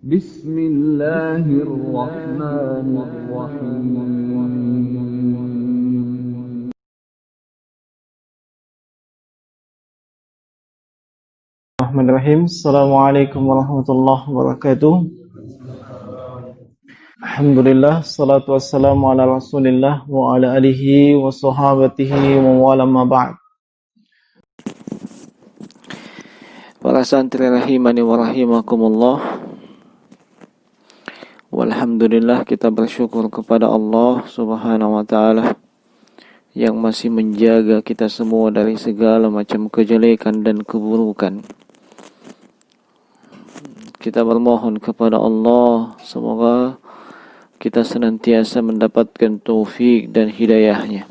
Bismillahirrahmanirrahim. Bismillahirrahmanirrahim. Assalamualaikum warahmatullahi wabarakatuh. Alhamdulillah, salatu wassalamu ala rasulillah wa ala alihi wa sahabatihi wa wala ma ba'd. Para santri rahimani wa rahimakumullah. Walhamdulillah, kita bersyukur kepada Allah Subhanahu wa taala yang masih menjaga kita semua dari segala macam kejelekan dan keburukan. Kita bermohon kepada Allah semoga kita senantiasa mendapatkan taufik dan hidayahnya.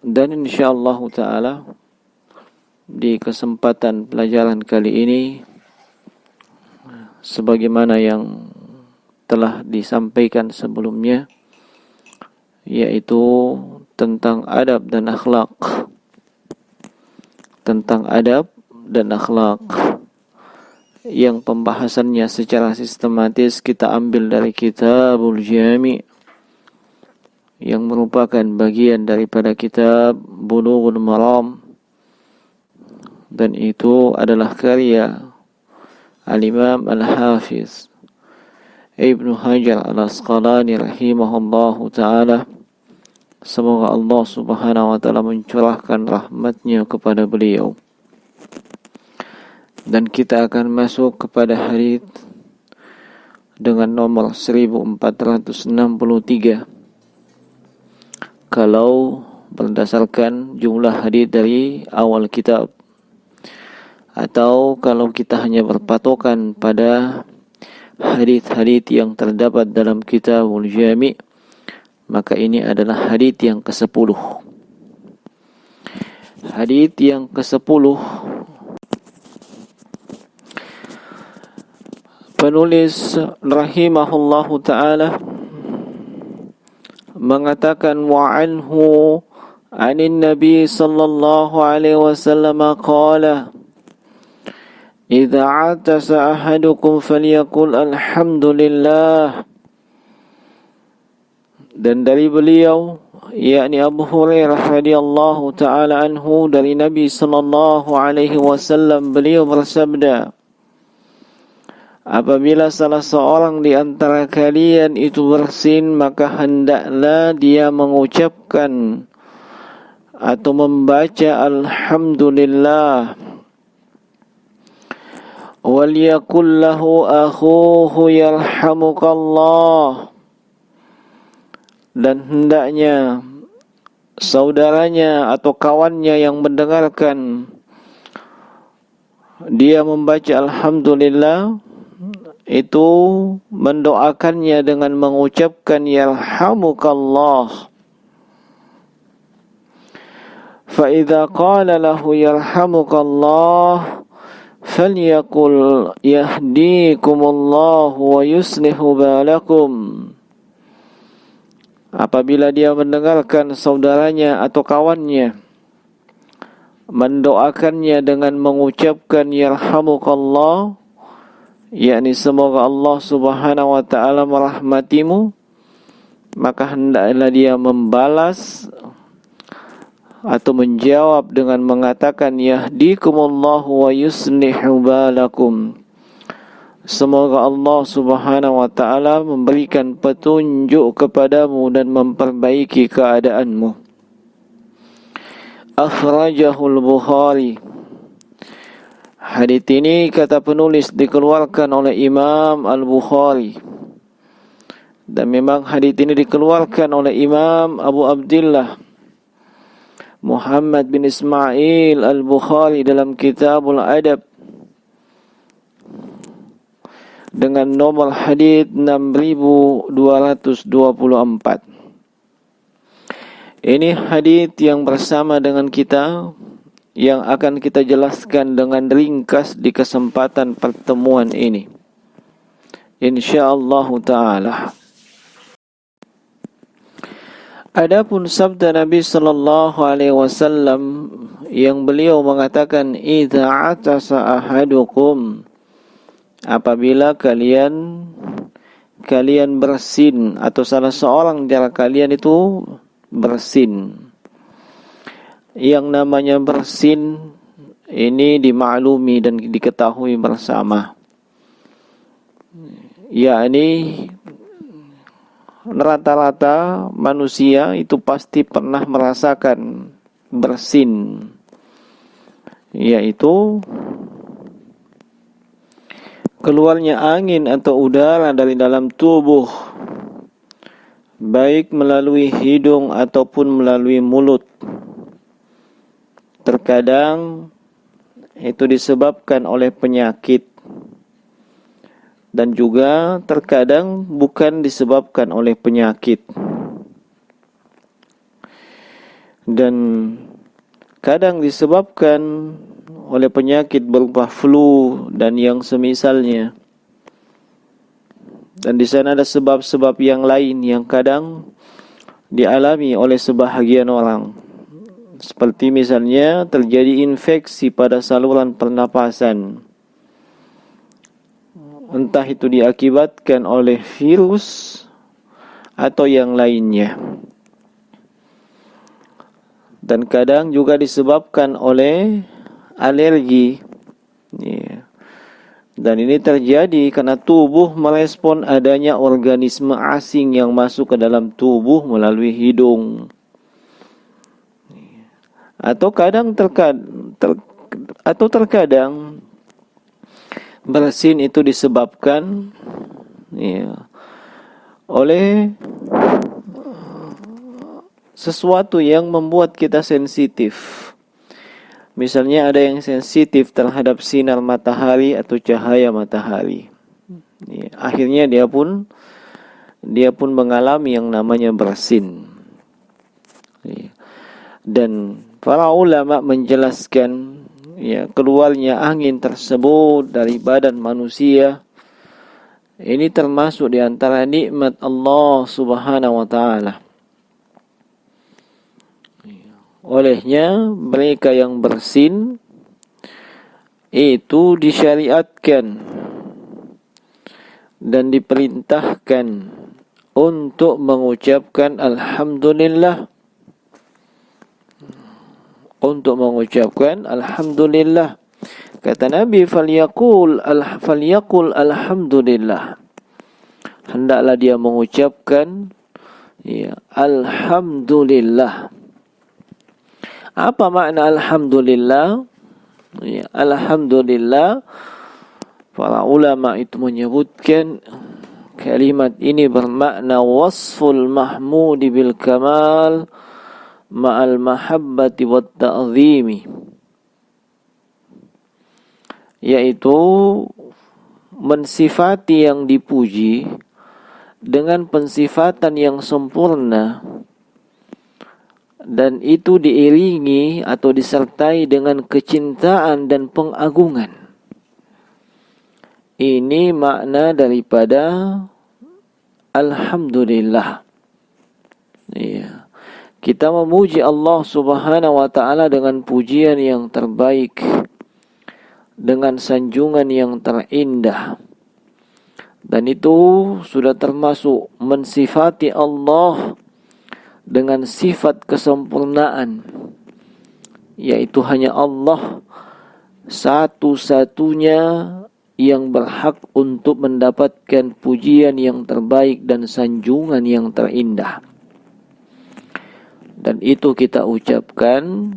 Dan insyaallah ta'ala di kesempatan pelajaran kali ini, sebagaimana yang telah disampaikan sebelumnya, yaitu tentang adab dan akhlak. Tentang adab dan akhlak yang pembahasannya secara sistematis kita ambil dari Kitabul Jami' yang merupakan bagian daripada kitab Bulughul Maram, dan itu adalah karya Al-Imam Al-Hafiz Ibnu Hajar Al-Asqalani rahimahullahu ta'ala. Semoga Allah Subhanahu wa ta'ala mencurahkan rahmatnya kepada beliau. Dan kita akan masuk kepada hadits dengan nomor 1463 kalau berdasarkan jumlah hadits dari awal kitab, atau kalau kita hanya berpatokan pada hadits-hadits yang terdapat dalam Kitabul Jami', maka ini adalah hadits yang ke-10. Hadits yang ke-10, penulis rahimahullahu ta'ala mengatakan, wa anhu anin nabi sallallahu alaihi wasallam qala, idza atasa ahadukum falyaqul alhamdulillah. Dan dari beliau, yakni Abu Hurairah radhiyallahu taala anhu, dari Nabi sallallahu alaihi wasallam, beliau bersabda, apabila salah seorang di antara kalian itu bersin, maka hendaklah dia mengucapkan atau membaca alhamdulillah. Waliyakul lahu akhuhu yarhamukallah. Dan hendaknya saudaranya atau kawannya yang mendengarkan dia membaca alhamdulillah, itu mendoakannya dengan mengucapkan yarhamukallah. Fa idza qala lahu yarhamukallah falyaqul yahdikumullah wa yuslihu balakum. Apabila dia mendengarkan saudaranya atau kawannya mendoakannya dengan mengucapkan yarhamukallah, yakni semoga Allah Subhanahu wa ta'ala merahmatimu, maka hendaklah dia membalas atau menjawab dengan mengatakan yahdikumullahu wa yuslihu balakum. Semoga Allah Subhanahu wa ta'ala memberikan petunjuk kepadamu dan memperbaiki keadaanmu. Akhrajahul Bukhari. Hadits ini, kata penulis, dikeluarkan oleh Imam Al-Bukhari. Dan memang hadits ini dikeluarkan oleh Imam Abu Abdullah Muhammad bin Ismail Al-Bukhari dalam Kitabul Adab dengan nomor hadits 6224. Ini hadits yang bersama dengan kita, yang akan kita jelaskan dengan ringkas di kesempatan pertemuan ini, insyaallah ta'ala. Adapun sabda Nabi sallallahu alaihi wasallam yang beliau mengatakan, idza atasa ahadukum, apabila kalian bersin atau salah seorang di antara kalian itu bersin. Yang namanya bersin ini dimaklumi dan diketahui bersama, yakni rata-rata manusia itu pasti pernah merasakan bersin, yaitu keluarnya angin atau udara dari dalam tubuh, baik melalui hidung ataupun melalui mulut. Terkadang itu disebabkan oleh penyakit, dan juga terkadang bukan disebabkan oleh penyakit. Dan kadang disebabkan oleh penyakit berupa flu dan yang semisalnya. Dan di sana ada sebab-sebab yang lain yang kadang dialami oleh sebahagian orang. Seperti misalnya terjadi infeksi pada saluran pernapasan. Entah itu diakibatkan oleh virus atau yang lainnya. Dan kadang juga disebabkan oleh alergi. Dan ini terjadi karena tubuh merespon adanya organisme asing yang masuk ke dalam tubuh melalui hidung. Atau terkadang bersin itu disebabkan oleh sesuatu yang membuat kita sensitif. Misalnya ada yang sensitif terhadap sinar matahari atau cahaya matahari. Akhirnya dia pun mengalami yang namanya bersin. Dan para ulama menjelaskan keluarnya angin tersebut dari badan manusia ini termasuk di antara nikmat Allah Subhanahu wa taala. Olehnya mereka yang bersin itu disyariatkan dan diperintahkan untuk mengucapkan alhamdulillah. Untuk mengucapkan alhamdulillah. Kata Nabi, falyaqul alhamdulillah. Hendaklah dia mengucapkan alhamdulillah. Apa makna alhamdulillah? Alhamdulillah, para ulama itu menyebutkan kalimat ini bermakna wasful mahmudi bil kamal ma'al mahabbati wat ta'zimi, yaitu mensifati yang dipuji dengan pensifatan yang sempurna, dan itu diiringi atau disertai dengan kecintaan dan pengagungan. Ini makna daripada alhamdulillah. Kita memuji Allah Subhanahu wa taala dengan pujian yang terbaik, dengan sanjungan yang terindah. Dan itu sudah termasuk mensifati Allah dengan sifat kesempurnaan, yaitu hanya Allah satu-satunya yang berhak untuk mendapatkan pujian yang terbaik dan sanjungan yang terindah. Dan itu kita ucapkan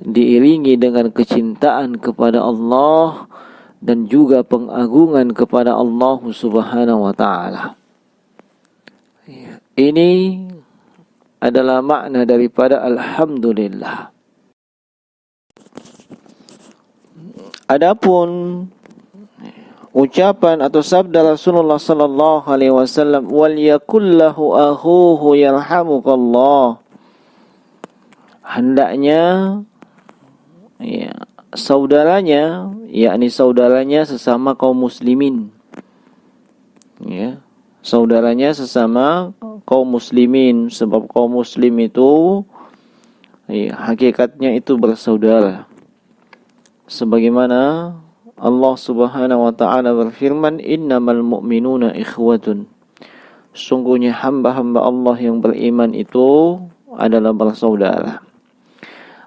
diiringi dengan kecintaan kepada Allah dan juga pengagungan kepada Allah Subhanahu wa taala. Ini adalah makna daripada alhamdulillah. Adapun ucapan atau sabda Rasulullah sallallahu alaihi wasallam, wal yakullahu akhuhu yarhamukallah, hendaknya saudaranya, yakni saudaranya sesama kaum muslimin, saudaranya sesama kaum muslimin, sebab kaum muslim itu hakikatnya itu bersaudara. Sebagaimana Allah Subhanahu wa taala berfirman, "Innamal mu'minuna ikhwatun." Sungguhnya hamba-hamba Allah yang beriman itu adalah bersaudara.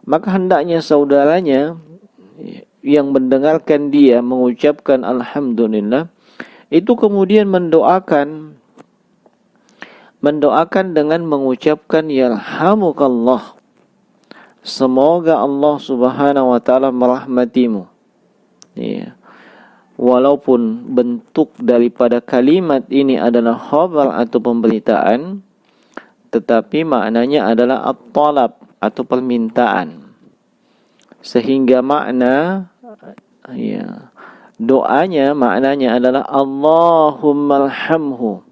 Maka hendaknya saudaranya yang mendengarkan dia mengucapkan alhamdulillah, itu kemudian mendoakan dengan mengucapkan yarhamukallah. Semoga Allah Subhanahu wa taala merahmatimu. Ya. Walaupun bentuk daripada kalimat ini adalah khabar atau pemberitaan, tetapi maknanya adalah at-talab atau permintaan. Sehingga makna doanya maknanya adalah Allahumma arhamhu.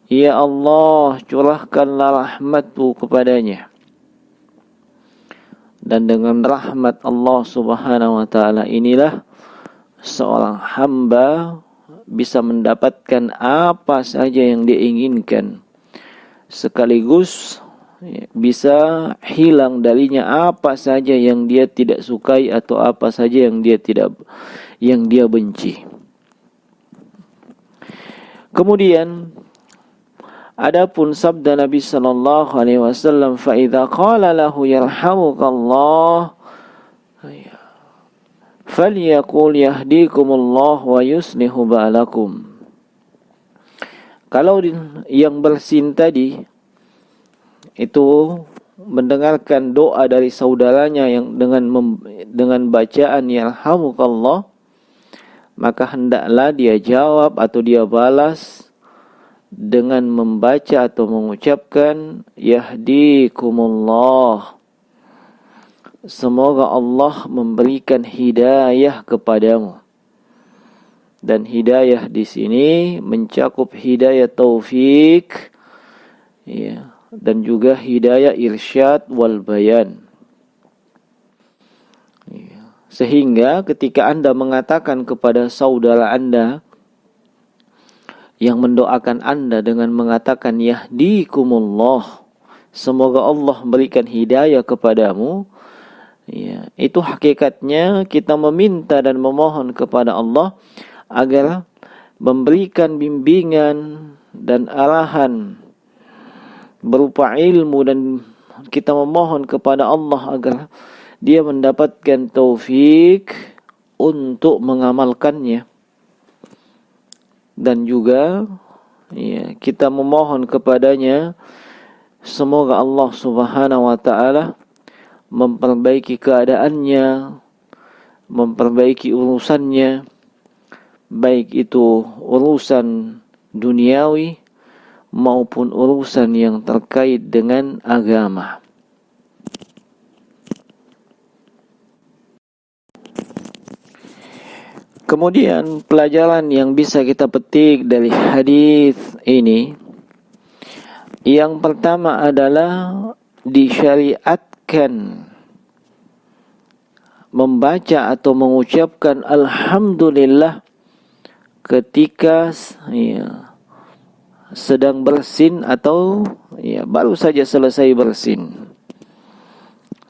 Ya Allah, curahkanlah rahmat-Mu kepadanya. Dan dengan rahmat Allah Subhanahu wa taala inilah seorang hamba bisa mendapatkan apa saja yang dia inginkan, sekaligus bisa hilang darinya apa saja yang dia tidak sukai atau apa saja yang dia benci. Kemudian adapun sabda Nabi sallallahu alaihi wasallam, fa idza qala lahu yarhamukallah falyaqul yahdikumullah wa yuslihu ba'lakum. Kalau yang bersin tadi itu mendengarkan doa dari saudaranya yang dengan bacaan yarhamukallah, maka hendaklah dia jawab atau dia balas dengan membaca atau mengucapkan yahdikumullah. Semoga Allah memberikan hidayah kepadamu. Dan hidayah di sini mencakup hidayah taufik, ya, dan juga hidayah irsyad wal bayan. Ya. Sehingga ketika Anda mengatakan kepada saudara Anda yang mendoakan Anda dengan mengatakan yahdikumullah, semoga Allah memberikan hidayah kepadamu, ya, itu hakikatnya kita meminta dan memohon kepada Allah agar memberikan bimbingan dan arahan berupa ilmu, dan kita memohon kepada Allah agar dia mendapatkan taufik untuk mengamalkannya. Dan juga ya, kita memohon kepadanya semoga Allah Subhanahu wa taala memperbaiki keadaannya, memperbaiki urusannya, baik itu urusan duniawi maupun urusan yang terkait dengan agama. Kemudian pelajaran yang bisa kita petik dari hadis ini, yang pertama adalah disyariatkan membaca atau mengucapkan alhamdulillah ketika sedang bersin atau baru saja selesai bersin.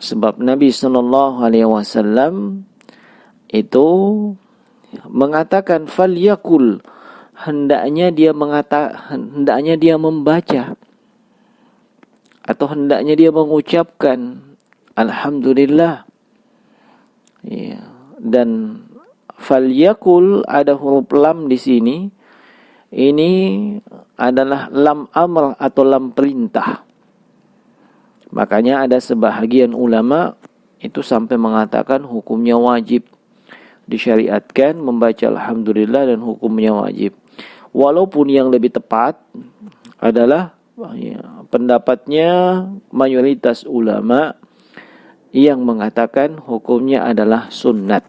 Sebab Nabi sallallahu alaihi wasallam itu mengatakan falyakul, hendaknya dia membaca atau hendaknya dia mengucapkan alhamdulillah. Ya, dan falyakul ada huruf lam di sini. Ini adalah lam amr atau lam perintah. Makanya ada sebahagian ulama itu sampai mengatakan hukumnya wajib, disyariatkan membaca alhamdulillah dan hukumnya wajib. Walaupun yang lebih tepat adalah pendapatnya mayoritas ulama yang mengatakan hukumnya adalah sunnat.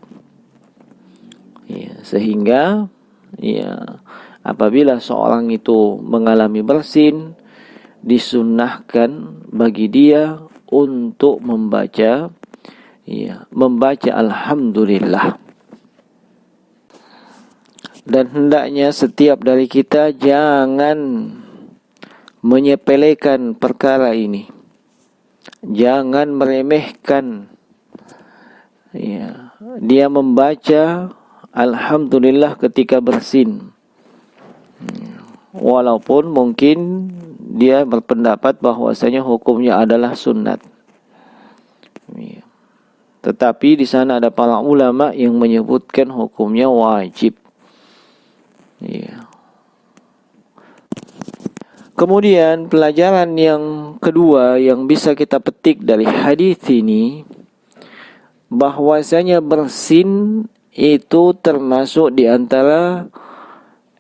Sehingga apabila seorang itu mengalami bersin, disunnahkan bagi dia untuk membaca alhamdulillah. Dan hendaknya setiap dari kita jangan menyepelekan perkara ini. Jangan meremehkan dia membaca alhamdulillah ketika bersin. Walaupun mungkin dia berpendapat bahwasanya hukumnya adalah sunnat. Tetapi di sana ada para ulama yang menyebutkan hukumnya wajib. Kemudian pelajaran yang kedua yang bisa kita petik dari hadis ini, bahwasanya bersin itu termasuk di antara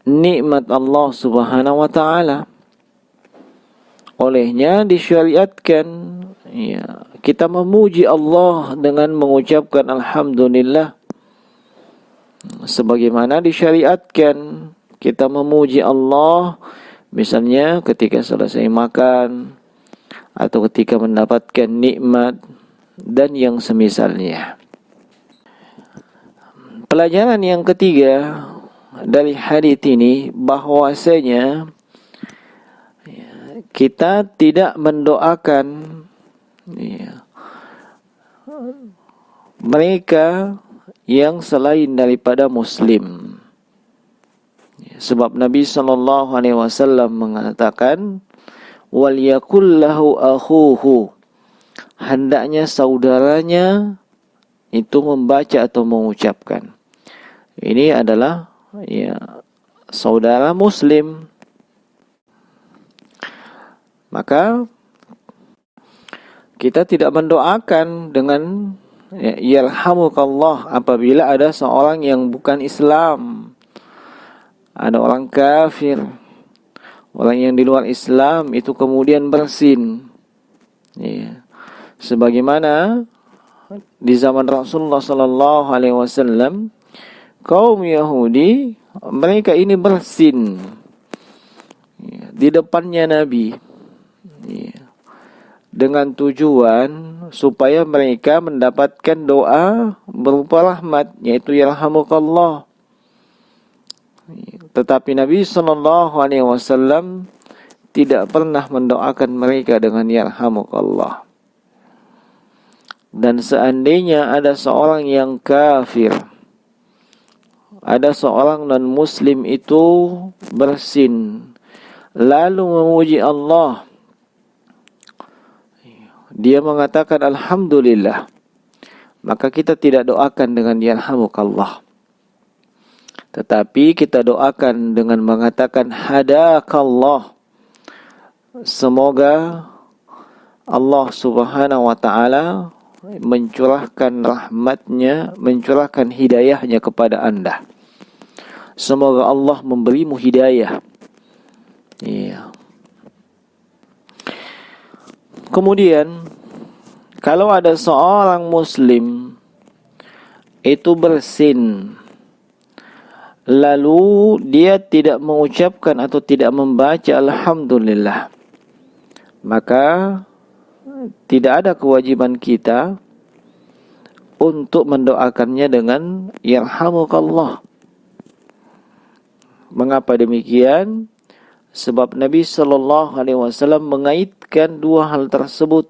nikmat Allah Subhanahu wa taala. Olehnya disyariatkan kita memuji Allah dengan mengucapkan alhamdulillah. Sebagaimana disyariatkan kita memuji Allah misalnya ketika selesai makan atau ketika mendapatkan nikmat dan yang semisalnya. Pelajaran yang ketiga dari hadits ini, bahwasanya kita tidak mendoakan mereka yang selain daripada muslim. Sebab Nabi SAW mengatakan, wal yakul lahu akhuhu, hendaknya saudaranya itu membaca atau mengucapkan. Ini adalah saudara muslim. Maka kita tidak mendoakan dengan yarhamukallah apabila ada seorang yang bukan Islam, ada orang kafir, orang yang di luar Islam itu kemudian bersin. Sebagaimana di zaman Rasulullah sallallahu alaihi wasallam, kaum Yahudi mereka ini bersin di depannya Nabi, dengan tujuan supaya mereka mendapatkan doa berupa rahmat, yaitu yarhamukallah. Tetapi Nabi SAW tidak pernah mendoakan mereka dengan yarhamukallah. Dan seandainya ada seorang yang kafir, ada seorang non-muslim itu bersin lalu memuji Allah, dia mengatakan alhamdulillah, maka kita tidak doakan dengan yarhamukallah, tetapi kita doakan dengan mengatakan hadakallah, semoga Allah Subhanahu wa taala mencurahkan rahmatnya, mencurahkan hidayahnya kepada anda. Semoga Allah memberimu hidayah. Kemudian kalau ada seorang muslim itu bersin lalu dia tidak mengucapkan atau tidak membaca alhamdulillah, maka tidak ada kewajiban kita untuk mendoakannya dengan yarhamukallah. Mengapa demikian? Sebab Nabi SAW mengaitkan dua hal tersebut,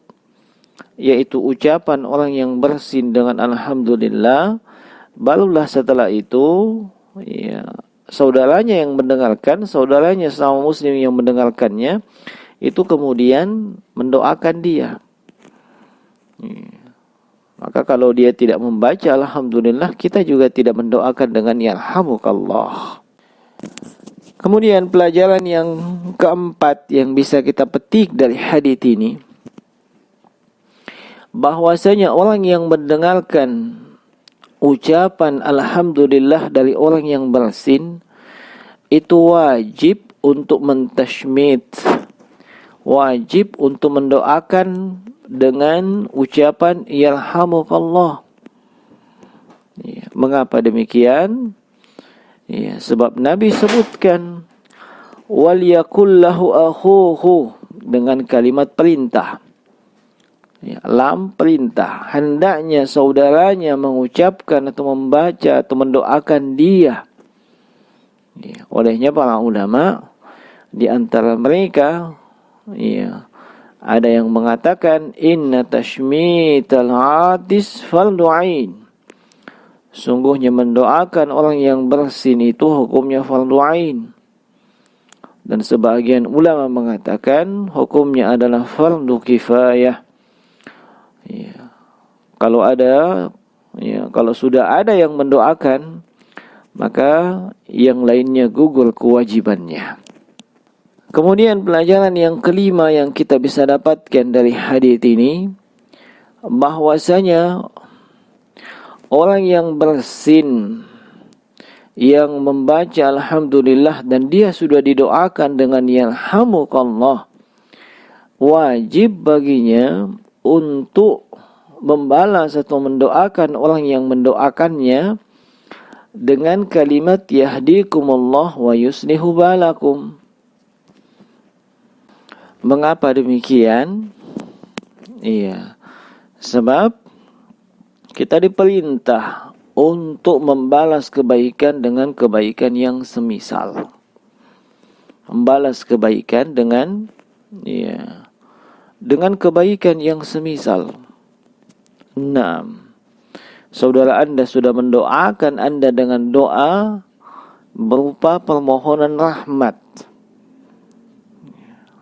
yaitu ucapan orang yang bersin dengan alhamdulillah, barulah setelah itu saudaranya yang mendengarkan, saudaranya sama muslim yang mendengarkannya itu kemudian mendoakan dia. Maka kalau dia tidak membaca alhamdulillah, kita juga tidak mendoakan dengan yarhamukallah. Kemudian pelajaran yang keempat yang bisa kita petik dari hadits ini, bahwasanya orang yang mendengarkan ucapan alhamdulillah dari orang yang bersin itu wajib untuk mentashmid, wajib untuk mendoakan dengan ucapan yarhamukallah. Mengapa demikian? Sebab Nabi sebutkan wal yakul lahu akhuhu dengan kalimat perintah, lam perintah, hendaknya saudaranya mengucapkan atau membaca atau mendoakan dia. Olehnya para ulama di antara mereka ada yang mengatakan inna tashmital atis fardu ain, Sungguhnya mendoakan orang yang bersin itu hukumnya fardu ain. Dan sebagian ulama mengatakan hukumnya adalah fardu kifayah. Ya. Kalau sudah ada yang mendoakan, maka yang lainnya gugur kewajibannya. Kemudian pelajaran yang kelima yang kita bisa dapatkan dari hadis ini, bahwasanya orang yang bersin, yang membaca alhamdulillah dan dia sudah didoakan dengan yarhamukallah, wajib baginya untuk membalas atau mendoakan orang yang mendoakannya dengan kalimat yahdikumullah wa yuslihu balakum. Mengapa demikian? Sebab kita diperintah untuk membalas kebaikan dengan kebaikan yang semisal. Membalas kebaikan dengan kebaikan yang semisal. Saudara Anda sudah mendoakan Anda dengan doa berupa permohonan rahmat,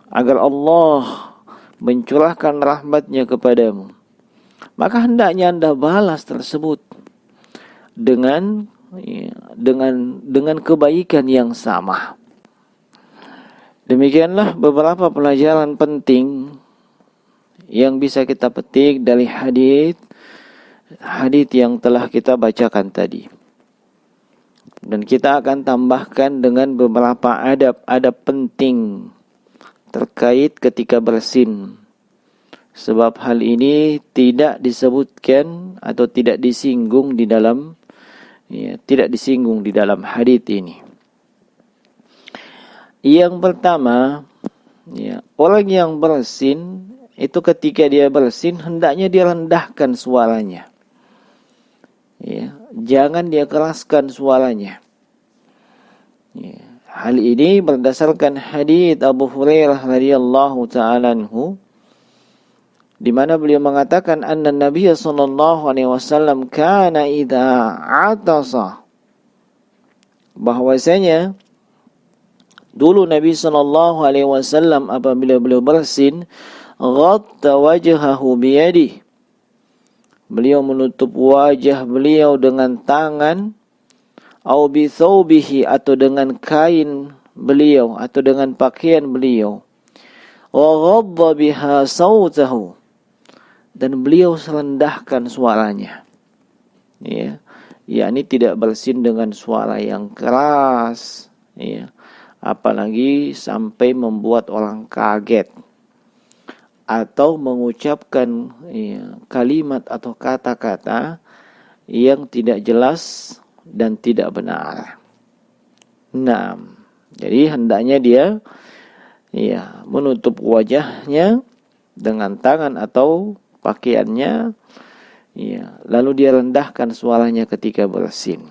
agar Allah mencurahkan rahmatnya kepadamu, maka hendaknya Anda balas tersebut dengan kebaikan yang sama. Demikianlah beberapa pelajaran penting yang bisa kita petik dari hadis yang telah kita bacakan tadi. Dan kita akan tambahkan dengan beberapa adab-adab penting terkait ketika bersin. Sebab hal ini tidak disebutkan atau tidak disinggung di dalam hadis ini. Yang pertama, orang yang bersin itu ketika dia bersin hendaknya dia rendahkan suaranya. Jangan dia keraskan suaranya. Hal ini berdasarkan hadis Abu Hurairah radhiyallahu ta'ala anhu, di mana beliau mengatakan anna Nabi sallallahu alaihi wasallam kana idza atasa, bahwasanya dulu Nabi sallallahu alaihi wasallam apabila beliau bersin, ghatta wajhahu biyadihi, beliau menutup wajah beliau dengan tangan, au bi thawbihi, atau dengan kain beliau atau dengan pakaian beliau, wa ghadda biha sautahu, dan beliau serendahkan suaranya. Ini tidak bersin dengan suara yang keras, apalagi sampai membuat orang kaget atau mengucapkan kalimat atau kata-kata yang tidak jelas dan tidak benar. Jadi hendaknya dia menutup wajahnya dengan tangan atau pakaiannya, lalu dia rendahkan suaranya ketika bersin.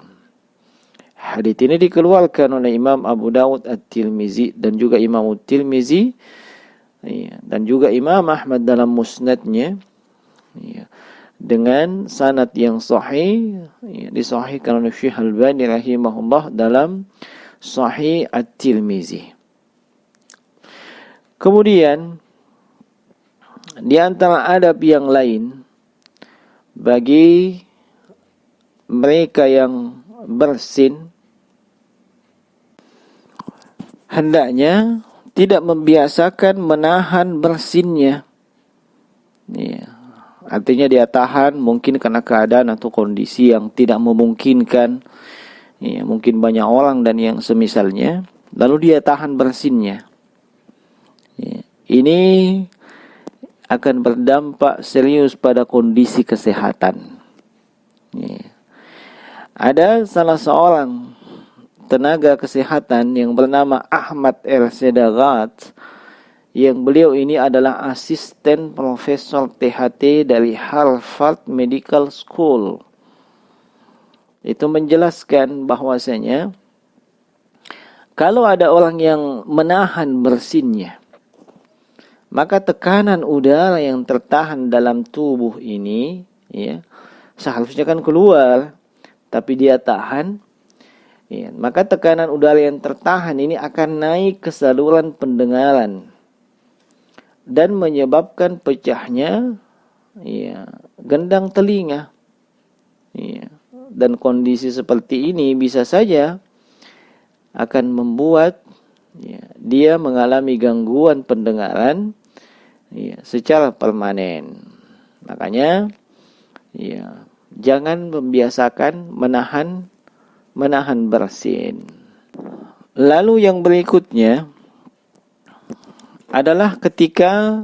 Hadits ini dikeluarkan oleh Imam Abu Dawud At-Tirmizi dan juga Imam At-Tirmizi dan juga Imam Ahmad dalam musnadnya dengan sanad yang sahih, disahihkan oleh Syekh Al-Albani rahimahullah dalam Sahih At-Tirmizi. Kemudian di antara adab yang lain bagi mereka yang bersin, hendaknya tidak membiasakan menahan bersinnya. Artinya dia tahan mungkin karena keadaan atau kondisi yang tidak memungkinkan, mungkin banyak orang dan yang semisalnya, lalu dia tahan bersinnya. Ini akan berdampak serius pada kondisi kesehatan. Ada salah seorang tenaga kesehatan yang bernama Ahmad El-Sedagat, yang beliau ini adalah asisten profesor THT dari Harvard Medical School. Itu menjelaskan bahwasanya kalau ada orang yang menahan bersinnya, maka tekanan udara yang tertahan dalam tubuh ini seharusnya kan keluar, tapi dia tahan, ya, maka tekanan udara yang tertahan ini akan naik ke saluran pendengaran dan menyebabkan pecahnya, ya, gendang telinga. Ya. Dan kondisi seperti ini bisa saja akan membuat, ya, dia mengalami gangguan pendengaran, ya, secara permanen. Makanya, ya, jangan membiasakan menahan bersin. Lalu yang berikutnya adalah ketika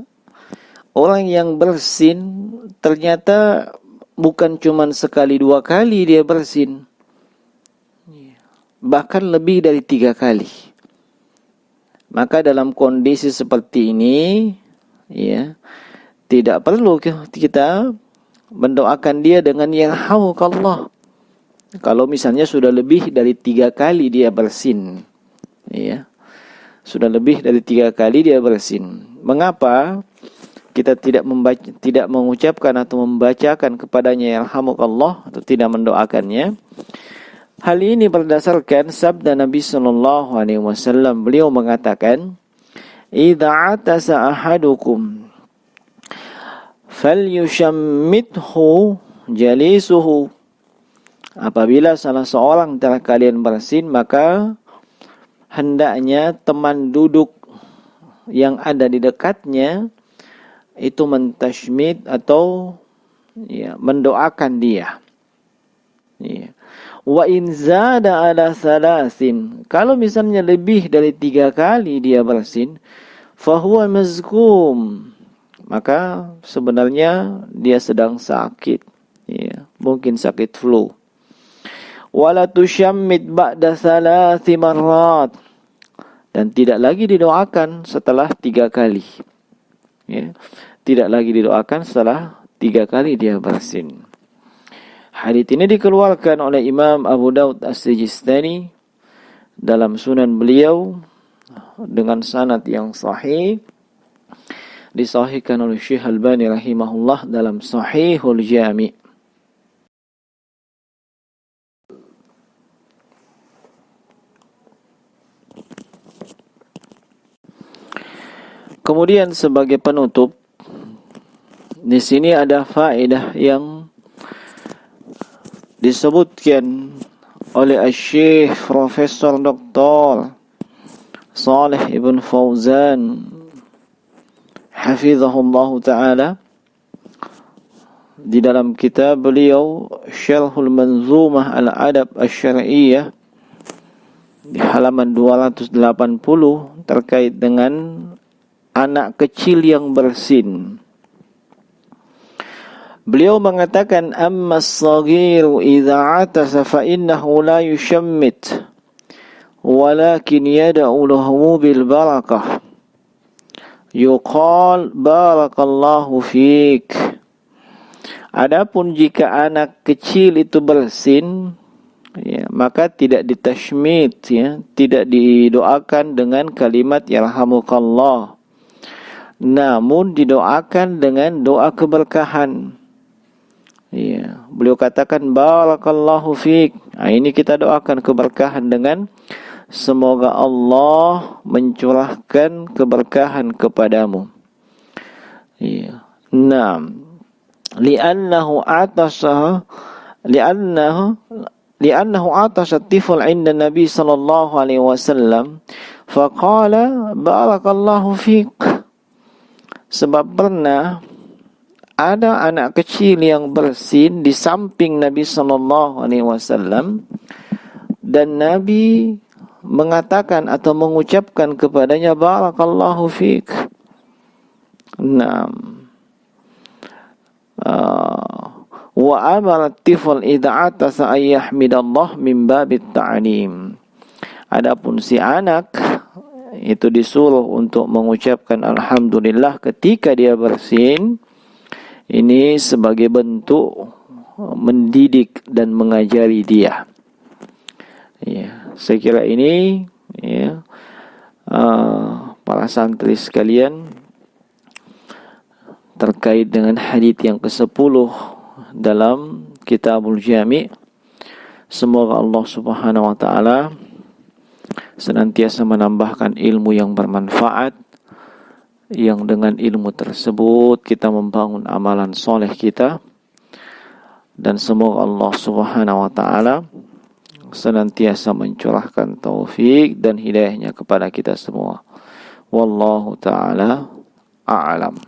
orang yang bersin ternyata bukan cuma sekali 2 kali dia bersin, bahkan lebih dari 3 kali. Maka dalam kondisi seperti ini, ya, tidak perlu kita mendoakan dia dengan yarhamukallah. Kalau misalnya sudah lebih dari 3 kali dia bersin, ya, sudah lebih dari 3 kali dia bersin. Mengapa kita tidak mengucapkan atau membacakan kepadanya yarhamukallah atau tidak mendoakannya? Hal ini berdasarkan sabda Nabi sallallahu alaihi wasallam. Beliau mengatakan, "Idza atasa ahadukum falyushammithu jalisuhu." Apabila salah seorang antara kalian bersin, maka hendaknya teman duduk yang ada di dekatnya itu mentashmid atau, ya, mendoakan dia. Ya. Wa in zada ala salasin, kalau misalnya lebih dari 3 kali dia bersin, fahuwa mazkum, maka sebenarnya dia sedang sakit, ya, mungkin sakit flu. Wala tushammid ba'da salasi marrat, dan tidak lagi didoakan setelah 3 kali. Ya, tidak lagi didoakan setelah 3 kali dia bersin. Hadits ini dikeluarkan oleh Imam Abu Daud As-Sijistani dalam sunan beliau dengan sanad yang sahih, disahihkan oleh Syekh Albani rahimahullah dalam Sahihul Jami'. Kemudian sebagai penutup, di sini ada faedah yang disebutkan oleh Syekh Profesor Dr. Shalih Ibn Fauzan hafizahullah ta'ala di dalam kitab beliau Syarhul Manzumah Al-Adab Asy-Syar'iyyah di halaman 280 terkait dengan anak kecil yang bersin. Beliau mengatakan, amma as-saghiru idza atasa fa innahu la yushammit walakin yad'u lahu bil barakah yuqal barakallahu fik. Adapun jika anak kecil itu bersin, ya, maka tidak ditashmid, ya, tidak didoakan dengan kalimat yarhamukallah, namun didoakan dengan doa keberkahan. Ya, beliau katakan barakallahu fik. Nah, ini kita doakan keberkahan dengan semoga Allah mencurahkan keberkahan kepadamu. Ya. Naam. Li'annahu atasa tifl 'inda Nabi sallallahu alaihi wasallam faqala barakallahu fik. Sebab pernah ada anak kecil yang bersin di samping Nabi sallallahu alaihi wasallam dan Nabi mengatakan atau mengucapkan kepadanya barakallahu fik. Naam. Wa amara at-tifl idza atasa ay yahmidallah min babit ta'lim. Adapun si anak itu disuruh untuk mengucapkan alhamdulillah ketika dia bersin, ini sebagai bentuk mendidik dan mengajari dia. Ya, saya kira ini, ya, para santri sekalian, terkait dengan hadits yang ke-10 dalam Kitabul Jami'. Semoga Allah Subhanahu wa taala senantiasa menambahkan ilmu yang bermanfaat, yang dengan ilmu tersebut kita membangun amalan soleh kita, dan semoga Allah Subhanahu wa taala senantiasa mencurahkan taufik dan hidayahnya kepada kita semua. Wallahu taala a'lam.